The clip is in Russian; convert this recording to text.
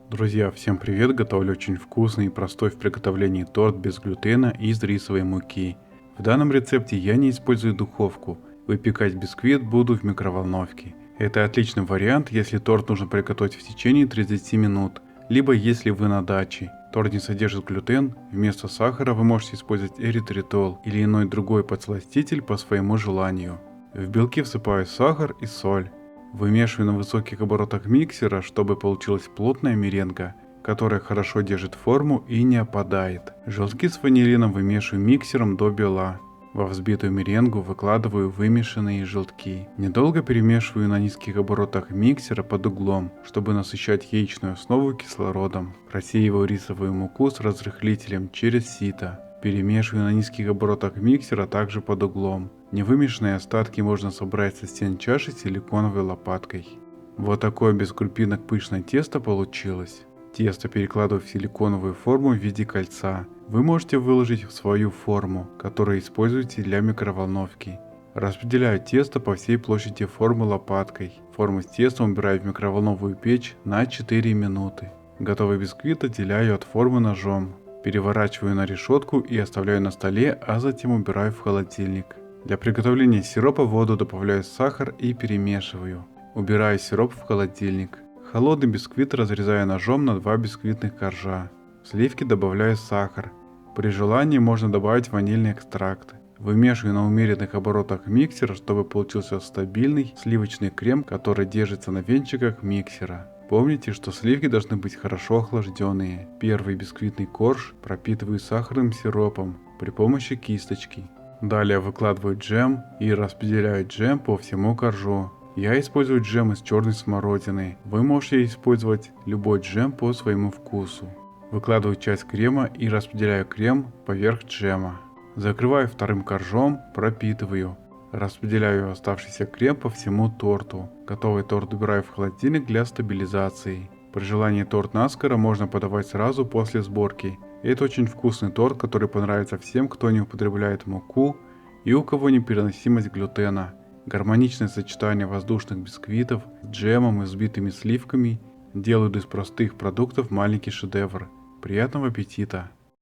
Друзья, всем привет! Готовлю очень вкусный и простой в приготовлении торт без глютена из рисовой муки. В данном рецепте я не использую духовку, выпекать бисквит буду в микроволновке. Это отличный вариант, если торт нужно приготовить в течение 30 минут, либо если вы на даче. Торт не содержит глютен, вместо сахара вы можете использовать эритритол или иной другой подсластитель по своему желанию. В белки всыпаю сахар и соль. Вымешиваю на высоких оборотах миксера, чтобы получилась плотная меренга, которая хорошо держит форму и не опадает. Желтки с ванилином вымешиваю миксером до бела. Во взбитую меренгу выкладываю вымешанные желтки. Недолго перемешиваю на низких оборотах миксера под углом, чтобы насыщать яичную основу кислородом. Просеиваю рисовую муку с разрыхлителем через сито. Перемешиваю на низких оборотах миксера также под углом. Невымешанные остатки можно собрать со стен чаши силиконовой лопаткой. Вот такое без крупинок пышное тесто получилось. Тесто перекладываю в силиконовую форму в виде кольца. Вы можете выложить в свою форму, которую используете для микроволновки. Распределяю тесто по всей площади формы лопаткой. Форму с тестом убираю в микроволновую печь на 4 минуты. Готовый бисквит отделяю от формы ножом. Переворачиваю на решетку и оставляю на столе, а затем убираю в холодильник. Для приготовления сиропа в воду добавляю сахар и перемешиваю. Убираю сироп в холодильник. Холодный бисквит разрезаю ножом на 2 бисквитных коржа. В сливки добавляю сахар. При желании можно добавить ванильный экстракт. Вымешиваю на умеренных оборотах миксера, чтобы получился стабильный сливочный крем, который держится на венчиках миксера. Помните, что сливки должны быть хорошо охлажденные. Первый бисквитный корж пропитываю сахарным сиропом при помощи кисточки. Далее выкладываю джем и распределяю джем по всему коржу. Я использую джем из черной смородины. Вы можете использовать любой джем по своему вкусу. Выкладываю часть крема и распределяю крем поверх джема. Закрываю вторым коржом, пропитываю. Распределяю оставшийся крем по всему торту. Готовый торт убираю в холодильник для стабилизации. При желании торт наскоро можно подавать сразу после сборки. Это очень вкусный торт, который понравится всем, кто не употребляет муку и у кого непереносимость глютена. Гармоничное сочетание воздушных бисквитов с джемом и взбитыми сливками делают из простых продуктов маленький шедевр. Приятного аппетита!